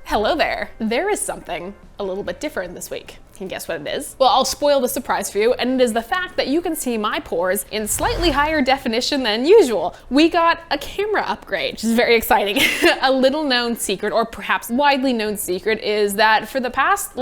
Hello there. There is something a little bit different this week. Can you guess what it is? Well, I'll spoil the surprise for you, and it is the fact that you can see my pores in slightly higher definition than usual. We got a camera upgrade, which is very exciting. A little known secret, or perhaps widely known secret, is that for the past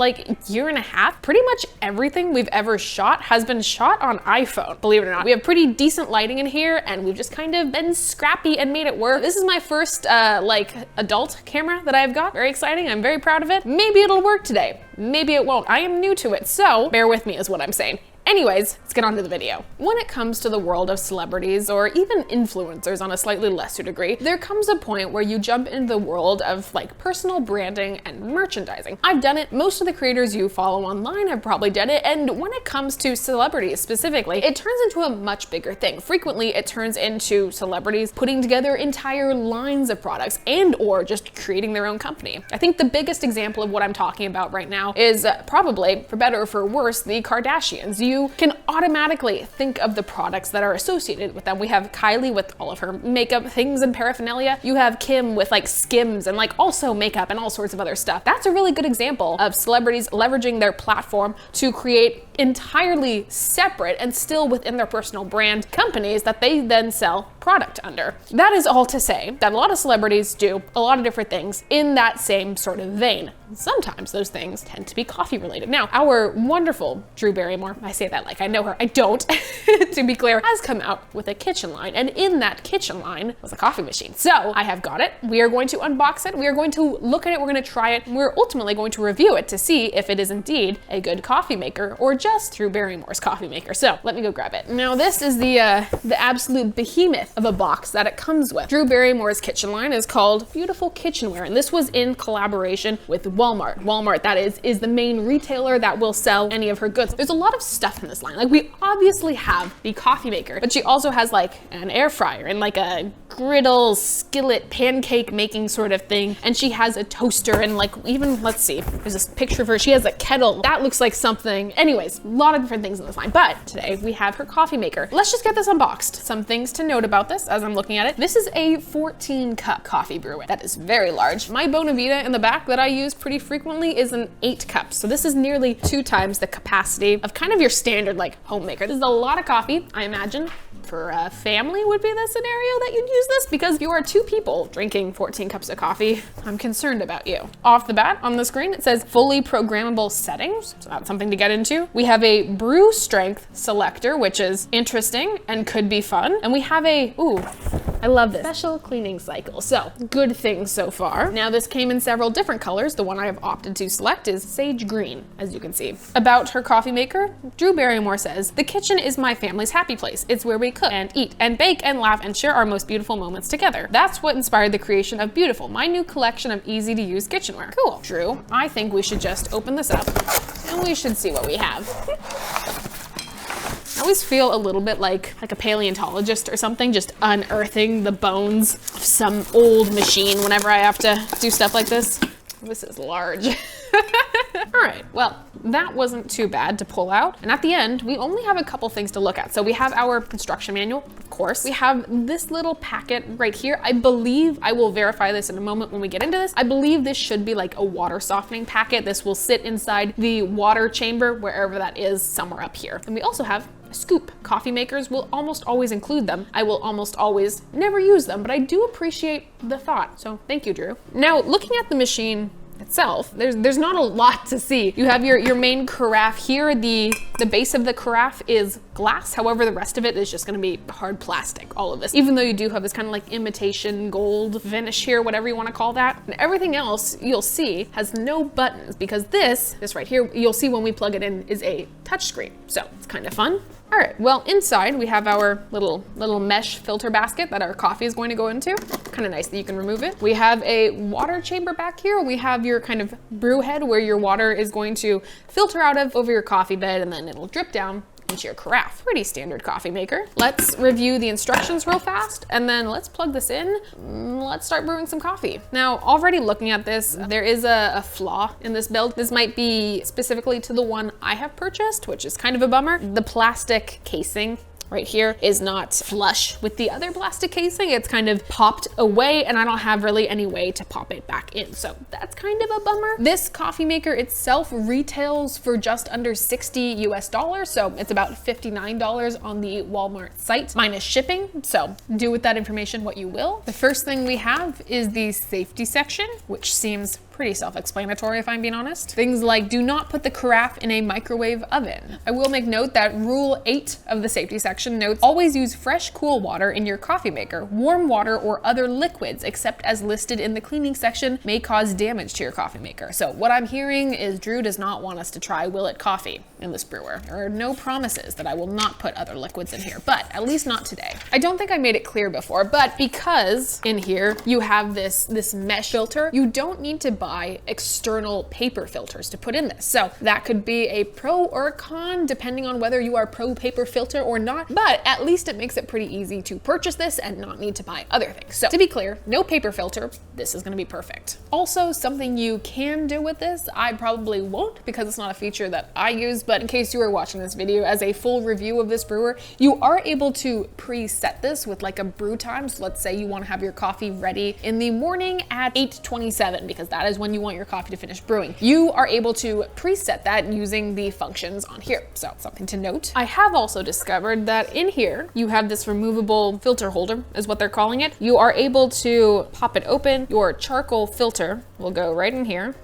year and a half, pretty much everything we've ever shot has been shot on iPhone. Believe it or not, we have pretty decent lighting in here, and we've just kind of been scrappy and made it work. This is my first adult camera that I've got. Very exciting. I'm very proud of it. Maybe it'll work today. Maybe it won't. I am new to it, so bear with me is what I'm saying. Anyways, let's get on to the video. When it comes to the world of celebrities, or even influencers on a slightly lesser degree, there comes a point where you jump into the world of personal branding and merchandising. I've done it. Most of the creators you follow online have probably done it. And when it comes to celebrities specifically, it turns into a much bigger thing. Frequently, it turns into celebrities putting together entire lines of products and or just creating their own company. I think the biggest example of what I'm talking about right now is probably, for better or for worse, the Kardashians. You can automatically think of the products that are associated with them. We have Kylie with all of her makeup things and paraphernalia. You have Kim with Skims and also makeup and all sorts of other stuff. That's a really good example of celebrities leveraging their platform to create entirely separate and still within their personal brand companies that they then sell product under. That is all to say that a lot of celebrities do a lot of different things in that same sort of vein. Sometimes those things tend to be coffee related. Now, our wonderful Drew Barrymore, I say that like I know her, I don't, to be clear, has come out with a kitchen line, and in that kitchen line was a coffee machine. So I have got it. We are going to unbox it. We are going to look at it. We're going to try it. And we're ultimately going to review it to see if it is indeed a good coffee maker or just Drew Barrymore's coffee maker. So let me go grab it. Now this is the absolute behemoth of a box that it comes with. Drew Barrymore's kitchen line is called Beautiful Kitchenware, and this was in collaboration with Walmart. Walmart, that is the main retailer that will sell any of her goods. There's a lot of stuff in this line. We obviously have the coffee maker, but she also has an air fryer and a griddle, skillet, pancake making sort of thing. And she has a toaster and even, let's see, there's this picture of her. She has a kettle. That looks like something. Anyways, a lot of different things in this line, but today we have her coffee maker. Let's just get this unboxed. Some things to note about this as I'm looking at it. This is a 14 cup coffee brew. That is very large. My Bonavita in the back that I use pretty frequently is an 8 cups. So this is nearly 2 times the capacity of kind of your standard homemaker. This is a lot of coffee, I imagine. For a family would be the scenario that you'd use this, because if you are 2 people drinking 14 cups of coffee, I'm concerned about you. Off the bat on the screen, it says fully programmable settings. So that's something to get into. We have a brew strength selector, which is interesting and could be fun. And we have a, ooh, I love this, special cleaning cycle. So good things so far. Now this came in several different colors. The one I have opted to select is sage green, as you can see. About her coffee maker, Drew Barrymore says, "The kitchen is my family's happy place. It's where we cook and eat and bake and laugh and share our most beautiful moments together. That's what inspired the creation of Beautiful, my new collection of easy to use kitchenware." Cool. Drew, I think we should just open this up and we should see what we have. I always feel a little bit like a paleontologist or something, just unearthing the bones of some old machine whenever I have to do stuff like this. This is large. All right, well, that wasn't too bad to pull out. And at the end, we only have a couple things to look at. So we have our instruction manual, of course. We have this little packet right here. I believe, I will verify this in a moment when we get into this, I believe this should be a water softening packet. This will sit inside the water chamber, wherever that is, somewhere up here. And we also have a scoop. Coffee makers will almost always include them. I will almost always never use them, but I do appreciate the thought. So thank you, Drew. Now, looking at the machine itself, there's not a lot to see. You have your main carafe here. The base of the carafe is glass. However, the rest of it is just going to be hard plastic, all of this. Even though you do have this kind of imitation gold finish here, whatever you want to call that. And everything else you'll see has no buttons, because this right here, you'll see when we plug it in, is a touchscreen. So it's kind of fun. All right, well, inside we have our little mesh filter basket that our coffee is going to go into. Kind of nice that you can remove it. We have a water chamber back here. We have your kind of brew head where your water is going to filter out of over your coffee bed, and then it'll drip down into your carafe. Pretty standard coffee maker. Let's review the instructions real fast, and then let's plug this in. Let's start brewing some coffee. Now, already looking at this, there is a flaw in this build. This might be specifically to the one I have purchased, which is kind of a bummer. The plastic casing right here is not flush with the other plastic casing. It's kind of popped away and I don't have really any way to pop it back in. So that's kind of a bummer. This coffee maker itself retails for just under $60 US. So it's about $59 on the Walmart site minus shipping. So do with that information what you will. The first thing we have is the safety section, which seems pretty self-explanatory if I'm being honest. Things like do not put the carafe in a microwave oven. I will make note that rule 8 of the safety section notes always use fresh cool water in your coffee maker. Warm water or other liquids except as listed in the cleaning section may cause damage to your coffee maker. So what I'm hearing is Drew does not want us to try Willet coffee in this brewer. There are no promises that I will not put other liquids in here, but at least not today. I don't think I made it clear before, but because in here you have this mesh filter, you don't need to buy external paper filters to put in this. So that could be a pro or a con depending on whether you are pro paper filter or not, but at least it makes it pretty easy to purchase this and not need to buy other things. So to be clear, no paper filter, this is gonna be perfect. Also, something you can do with this, I probably won't because it's not a feature that I use, but in case you are watching this video as a full review of this brewer, you are able to preset this with like a brew time. So let's say you want to have your coffee ready in the morning at 8:27 because that is when you want your coffee to finish brewing. You are able to preset that using the functions on here. So something to note. I have also discovered that in here, you have this removable filter holder is what they're calling it. You are able to pop it open. Your charcoal filter will go right in here.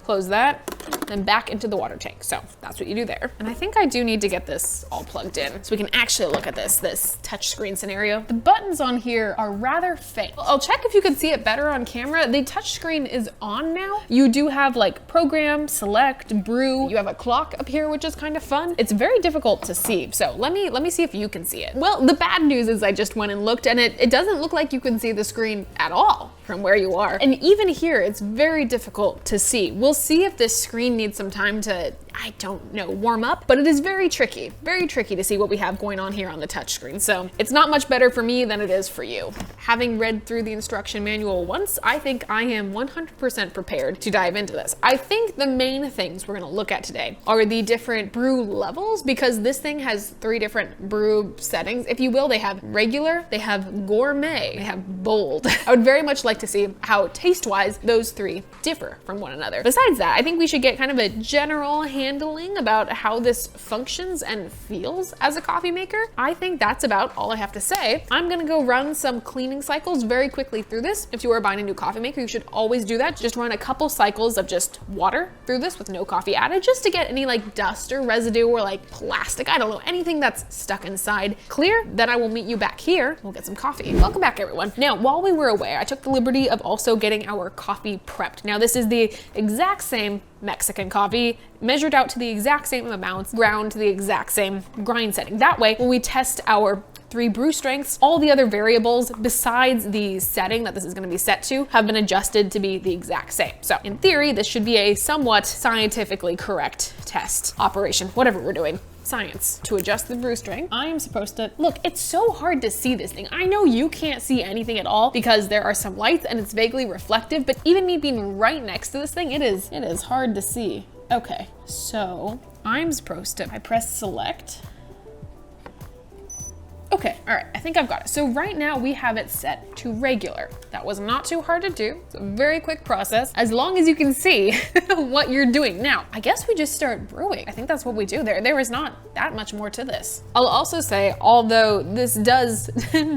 Close that, then back into the water tank. So that's what you do there. And I think I do need to get this all plugged in so we can actually look at this touchscreen scenario. The buttons on here are rather faint. I'll check if you can see it better on camera. The touchscreen is on now. You do have like program, select, brew. You have a clock up here, which is kind of fun. It's very difficult to see. So let me see if you can see it. Well, the bad news is I just went and looked and it doesn't look like you can see the screen at all from where you are. And even here, it's very difficult to see. We'll see if this screen needs some time to, I don't know, warm up, but it is very tricky to see what we have going on here on the touchscreen. So it's not much better for me than it is for you. Having read through the instruction manual once, I think I am 100% prepared to dive into this. I think the main things we're gonna look at today are the different brew levels because this thing has 3 different brew settings, if you will. They have regular, they have gourmet, they have bold. I would very much like to see how taste-wise those 3 differ from one another. Besides that, I think we should get kind of a general handling about how this functions and feels as a coffee maker. I think that's about all I have to say. I'm gonna go run some cleaning cycles very quickly through this. If you are buying a new coffee maker, you should always do that. Just run a couple cycles of just water through this with no coffee added, just to get any like dust or residue or like plastic, I don't know, anything that's stuck inside clear. Then I will meet you back here. We'll get some coffee. Welcome back, everyone. Now, while we were away, I took the liberty of also getting our coffee prepped. Now, this is the exact same Mexican coffee, measured out to the exact same amounts, ground to the exact same grind setting. That way, when we test our 3 brew strengths, all the other variables besides the setting that this is going to be set to have been adjusted to be the exact same. So in theory, this should be a somewhat scientifically correct test operation, whatever we're doing. Science. To adjust the brew strength, I am supposed to, look, it's so hard to see this thing. I know you can't see anything at all because there are some lights and it's vaguely reflective, but even me being right next to this thing, it is hard to see. Okay, so I'm supposed to, I press select. Okay, all right, I think I've got it. So right now we have it set to regular. That was not too hard to do. It's a very quick process, as long as you can see what you're doing. Now, I guess we just start brewing. I think that's what we do there. There is not that much more to this. I'll also say, although this does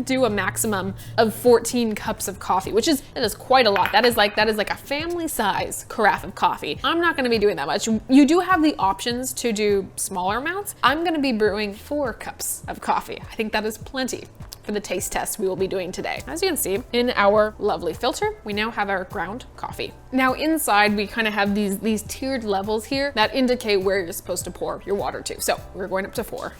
do a maximum of 14 cups of coffee, which is quite a lot. That is like a family size carafe of coffee. I'm not gonna be doing that much. You do have the options to do smaller amounts. I'm gonna be brewing 4 cups of coffee. I think that is plenty for the taste test we will be doing today. As you can see, in our lovely filter, we now have our ground coffee. Now inside, we kind of have these tiered levels here that indicate where you're supposed to pour your water to. So we're going up to 4.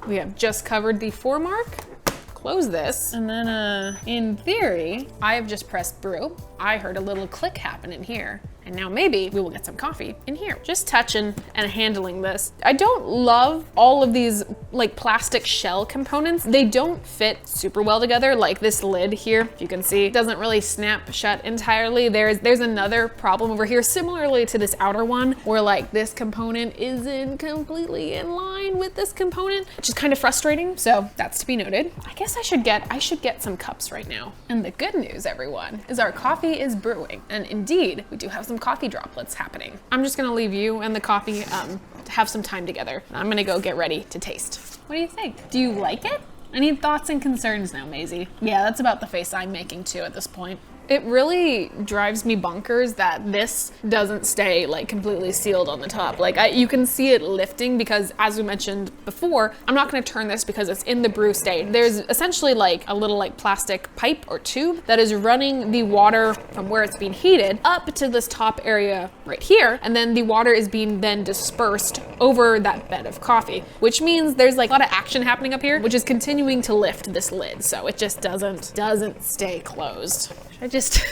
We have just covered the 4 mark. Close this, and then in theory, I have just pressed brew. I heard a little click happen in here, And now maybe we will get some coffee in here. Just touching and handling this. I don't love all of these like plastic shell components. They don't fit super well together. Like this lid here, if you can see, doesn't really snap shut entirely. There's another problem over here, similarly to this outer one, where like this component isn't completely in line with this component, which is kind of frustrating. So that's to be noted. I guess I should get some cups right now. And the good news, everyone, is our coffee is brewing. And indeed, we do have some coffee droplets happening. I'm just gonna leave you and the coffee to have some time together. I'm gonna go get ready to taste. What do you think? Do you like it? I need thoughts and concerns now, Maisie. Yeah, that's about the face I'm making too at this point. It really drives me bonkers that this doesn't stay like completely sealed on the top. Like you can see it lifting because, as we mentioned before, I'm not gonna turn this because it's in the brew state. There's essentially like a little like plastic pipe or tube that is running the water from where it's being heated up to this top area right here. And then the water is being then dispersed over that bed of coffee, which means there's like a lot of action happening up here, which is continuing to lift this lid. So it just doesn't stay closed. I just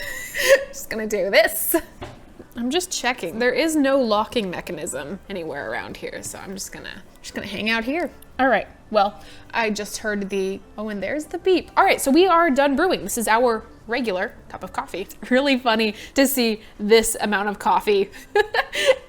gonna do this. I'm just checking. There is no locking mechanism anywhere around here, so I'm just gonna hang out here. All right, well, I just heard and there's the beep. All right, so we are done brewing. This is our regular cup of coffee. Really funny to see this amount of coffee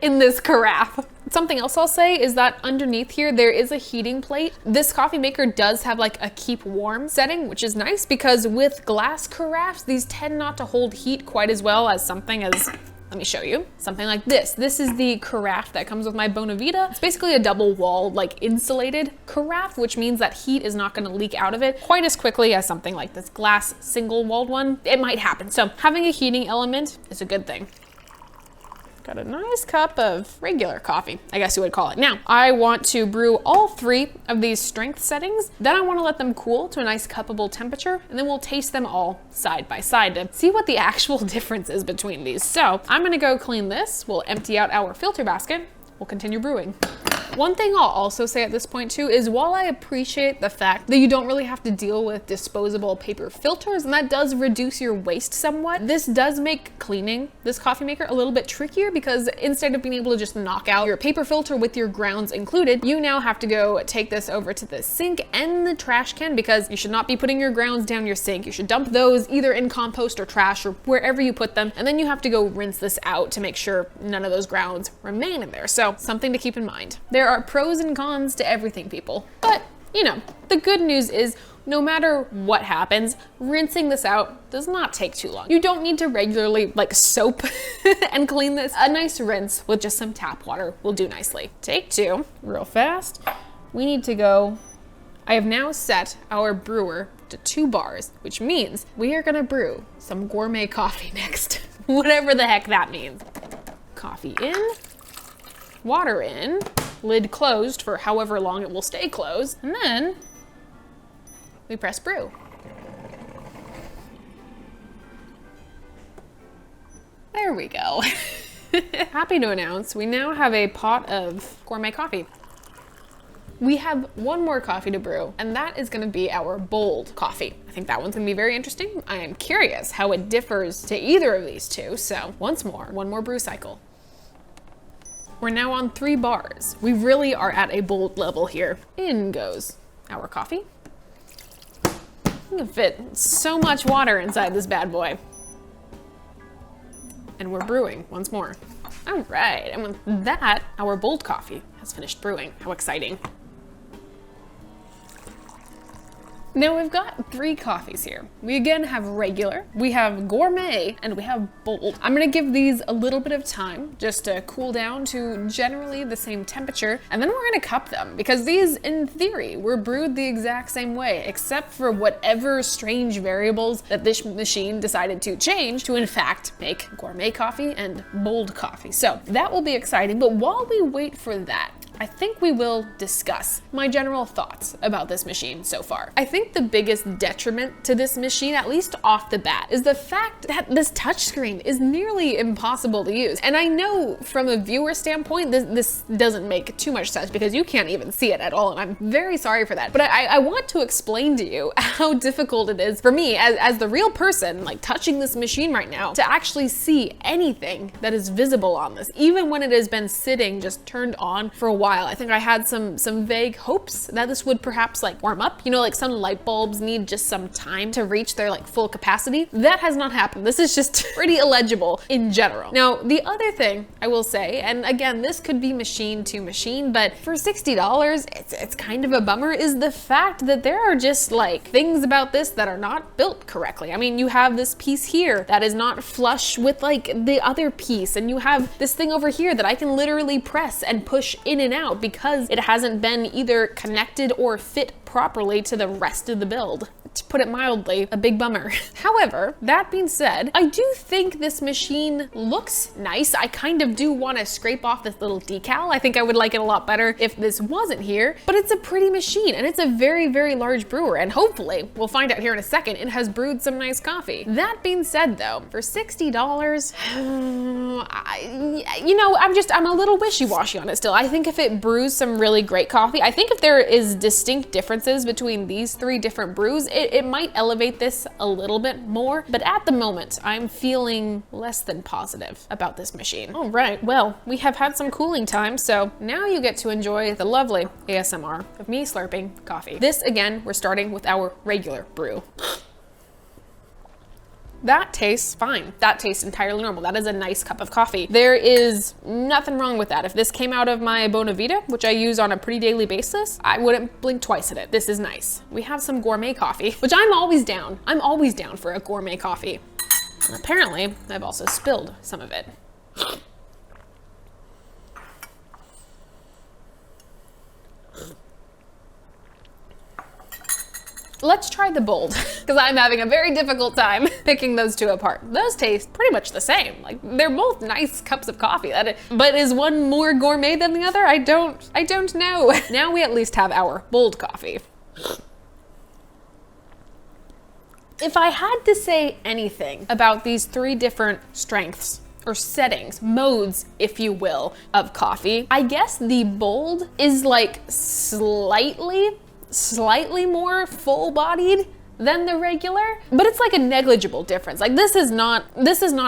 in this carafe. Something else I'll say is that underneath here, there is a heating plate. This coffee maker does have like a keep warm setting, which is nice because with glass carafes, these tend not to hold heat quite as well as something as, let me show you, something like this. This is the carafe that comes with my Bonavita. It's basically a double walled, like insulated carafe, which means that heat is not gonna leak out of it quite as quickly as something like this glass single walled one. It might happen. So having a heating element is a good thing. Got a nice cup of regular coffee, I guess you would call it. Now, I want to brew all 3 of these strength settings. Then I want to let them cool to a nice cuppable temperature, and then we'll taste them all side by side to see what the actual difference is between these. So I'm gonna go clean this. We'll empty out our filter basket. We'll continue brewing. One thing I'll also say at this point too is while I appreciate the fact that you don't really have to deal with disposable paper filters, and that does reduce your waste somewhat, this does make cleaning this coffee maker a little bit trickier because instead of being able to just knock out your paper filter with your grounds included, you now have to go take this over to the sink and the trash can because you should not be putting your grounds down your sink. You should dump those either in compost or trash or wherever you put them, and then you have to go rinse this out to make sure none of those grounds remain in there. So something to keep in mind. There are pros and cons to everything, people. But, you know, the good news is no matter what happens, rinsing this out does not take too long. You don't need to regularly like soap and clean this. A nice rinse with just some tap water will do nicely. Take 2, real fast. We need to go. I have now set our brewer to 2 bars, which means we are gonna brew some gourmet coffee next. Whatever the heck that means. Coffee in, water in, lid closed for however long it will stay closed, and then we press brew. There we go. Happy to announce we now have a pot of gourmet coffee. We have one more coffee to brew, and that is gonna be our bold coffee. I think that one's gonna be very interesting. I am curious how it differs to either of these two, so once more, one more brew cycle. We're now on 3 bars. We really are at a bold level here. In goes our coffee. You can fit so much water inside this bad boy. And we're brewing once more. All right, and with that, our bold coffee has finished brewing. How exciting. Now we've got 3 coffees here. We again have regular, we have gourmet, and we have bold. I'm gonna give these a little bit of time just to cool down to generally the same temperature, and then we're gonna cup them because these, in theory, were brewed the exact same way, except for whatever strange variables that this machine decided to change to in fact make gourmet coffee and bold coffee. So that will be exciting, but while we wait for that, I think we will discuss my general thoughts about this machine so far. I think the biggest detriment to this machine, at least off the bat, is the fact that this touchscreen is nearly impossible to use. And I know from a viewer standpoint, this doesn't make too much sense because you can't even see it at all, and I'm very sorry for that. But I want to explain to you how difficult it is for me as the real person, like touching this machine right now, to actually see anything that is visible on this, even when it has been sitting just turned on for a while. I think I had some vague hopes that this would perhaps like warm up. You know, like some light bulbs need just some time to reach their like full capacity. That has not happened. This is just pretty illegible in general. Now, the other thing I will say, and again, this could be machine to machine, but for $60, it's kind of a bummer, is the fact that there are just like things about this that are not built correctly. I mean, you have this piece here that is not flush with like the other piece, and you have this thing over here that I can literally press and push in and out because it hasn't been either connected or fit properly to the rest of the build. To put it mildly, a big bummer. However, that being said, I do think this machine looks nice. I kind of do want to scrape off this little decal. I think I would like it a lot better if this wasn't here, but it's a pretty machine and it's a very, very large brewer, and hopefully, we'll find out here in a second, it has brewed some nice coffee. That being said though, for $60, I'm a little wishy-washy on it still. I think if it brews some really great coffee, I think if there is distinct differences between these three different brews, it might elevate this a little bit more, but at the moment, I'm feeling less than positive about this machine. All right, well, we have had some cooling time, so now you get to enjoy the lovely ASMR of me slurping coffee. This, again, we're starting with our regular brew. That tastes fine. That tastes entirely normal. That is a nice cup of coffee. There is nothing wrong with that. If this came out of my Bonavita, which I use on a pretty daily basis, I wouldn't blink twice at it. This is nice. We have some gourmet coffee, which I'm always down. I'm always down for a gourmet coffee. And apparently, I've also spilled some of it. Let's try the bold, because I'm having a very difficult time picking those two apart. Those taste pretty much the same. Like, they're both nice cups of coffee. But is one more gourmet than the other? I don't know. Now we at least have our bold coffee. If I had to say anything about these three different strengths, or settings, modes, if you will, of coffee, I guess the bold is like slightly more full-bodied than the regular, but it's like a negligible difference. Like this is not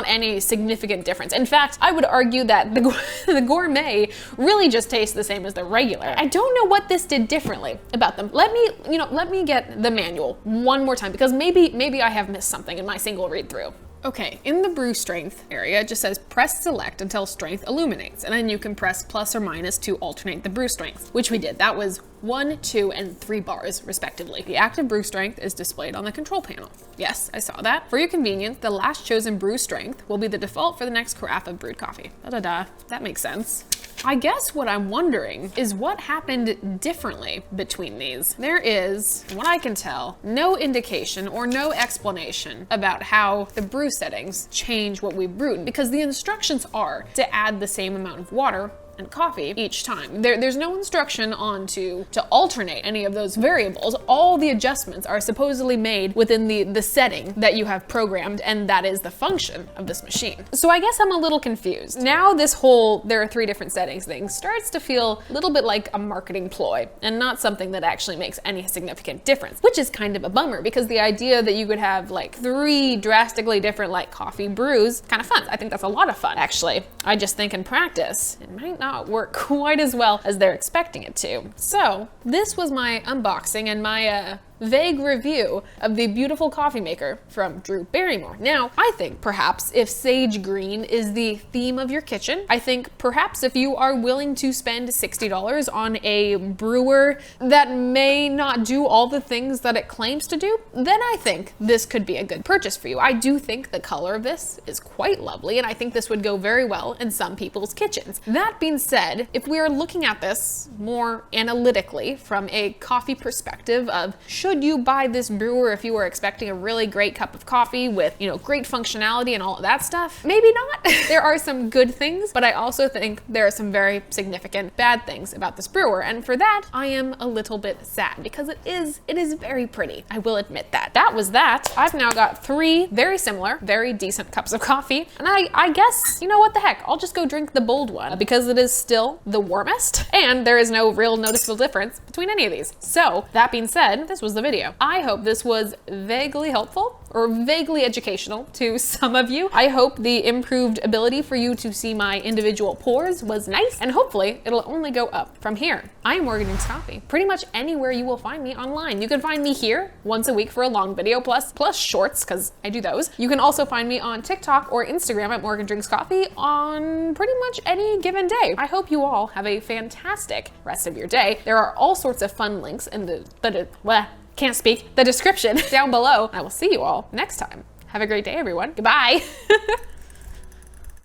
any significant difference. In fact, I would argue that the gourmet really just tastes the same as the regular. I don't know what this did differently about them. Let me get the manual one more time, because maybe I have missed something in my single read through. Okay, in the brew strength area, it just says press select until strength illuminates, and then you can press plus or minus to alternate the brew strengths, which we did. That was 1, 2, and 3 bars, respectively. The active brew strength is displayed on the control panel. Yes, I saw that. For your convenience, the last chosen brew strength will be the default for the next carafe of brewed coffee. Da-da-da, that makes sense. I guess what I'm wondering is what happened differently between these. There is, from what I can tell, no indication or no explanation about how the brew settings change what we brewed, because the instructions are to add the same amount of water and coffee each time. There's no instruction on to alternate any of those variables. All the adjustments are supposedly made within the setting that you have programmed, and that is the function of this machine. So I guess I'm a little confused. Now this whole there are 3 different settings thing starts to feel a little bit like a marketing ploy and not something that actually makes any significant difference, which is kind of a bummer, because the idea that you could have like 3 drastically different like coffee brews, kind of fun. I think that's a lot of fun, actually. I just think in practice, it might not work quite as well as they're expecting it to. So this was my unboxing and my vague review of the Beautiful Coffee Maker from Drew Barrymore. Now, I think perhaps if sage green is the theme of your kitchen, I think perhaps if you are willing to spend $60 on a brewer that may not do all the things that it claims to do, then I think this could be a good purchase for you. I do think the color of this is quite lovely, and I think this would go very well in some people's kitchens. That being said, if we are looking at this more analytically from a coffee perspective of should you buy this brewer if you were expecting a really great cup of coffee with, you know, great functionality and all of that stuff? Maybe not. There are some good things, but I also think there are some very significant bad things about this brewer. And for that, I am a little bit sad because it is very pretty. I will admit that. That was that. I've now got 3 very similar, very decent cups of coffee. And I guess, you know what the heck, I'll just go drink the bold one because it is still the warmest and there is no real noticeable difference between any of these. So that being said, this was the video. I hope this was vaguely helpful or vaguely educational to some of you. I hope the improved ability for you to see my individual pours was nice, and hopefully it'll only go up from here. I am Morgan Drinks Coffee. Pretty much anywhere you will find me online. You can find me here once a week for a long video plus shorts, because I do those. You can also find me on TikTok or Instagram at Morgan Drinks Coffee on pretty much any given day. I hope you all have a fantastic rest of your day. There are all sorts of fun links in the description down below. I will see you all next time. Have a great day, everyone. Goodbye.